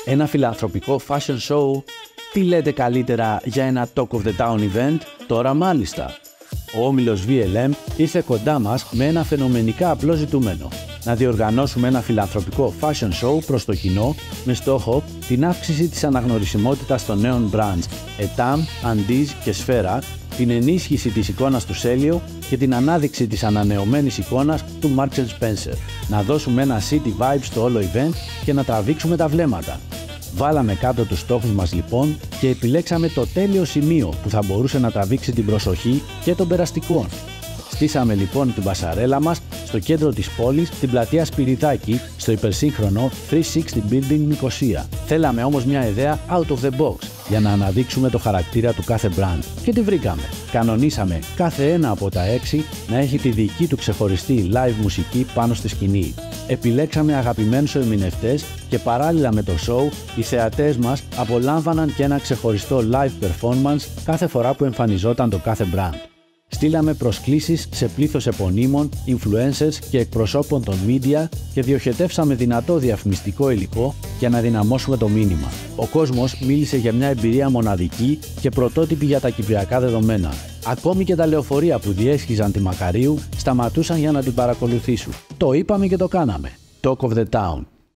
Ένα φιλανθρωπικό fashion show? Τι λέτε καλύτερα για ένα Talk of the Town event? Τώρα μάλιστα. Ο όμιλος VLM ήρθε κοντά μας με ένα φαινομενικά απλό ζητούμενο. Να διοργανώσουμε ένα φιλανθρωπικό fashion show προς το κοινό με στόχο την αύξηση της αναγνωρισιμότητας των νέων brands Etam, Andiz και Sfera, την ενίσχυση της εικόνας του Celio και την ανάδειξη της ανανεωμένης εικόνας του Marks & Spencer. Να δώσουμε ένα city vibe στο όλο event και να τραβήξουμε τα βλέμματα. Βάλαμε κάτω τους στόχους μας λοιπόν και επιλέξαμε το τέλειο σημείο που θα μπορούσε να τραβήξει την προσοχή και των περαστικών. Στήσαμε λοιπόν την πασαρέλα μας στο κέντρο της πόλης, την πλατεία Σπυριδάκη, στο υπερσύγχρονο 360 Building Νικοσία. Θέλαμε όμως μια ιδέα out of the box για να αναδείξουμε το χαρακτήρα του κάθε brand. Και τη βρήκαμε. Κανονίσαμε κάθε ένα από τα 6 να έχει τη δική του ξεχωριστή live μουσική πάνω στη σκηνή. Επιλέξαμε αγαπημένους ερμηνευτές και παράλληλα με το show, οι θεατές μας απολάμβαναν και ένα ξεχωριστό live performance κάθε φορά που εμφανιζόταν το κάθε brand. Στείλαμε προσκλήσεις σε πλήθος επωνύμων, influencers και εκπροσώπων των media και διοχετεύσαμε δυνατό διαφημιστικό υλικό για να δυναμώσουμε το μήνυμα. Ο κόσμος μίλησε για μια εμπειρία μοναδική και πρωτότυπη για τα κυπριακά δεδομένα. Ακόμη και τα λεωφορεία που διέσχιζαν τη Μακαρίου σταματούσαν για να την παρακολουθήσουν. Το είπαμε και το κάναμε. Talk of the Town.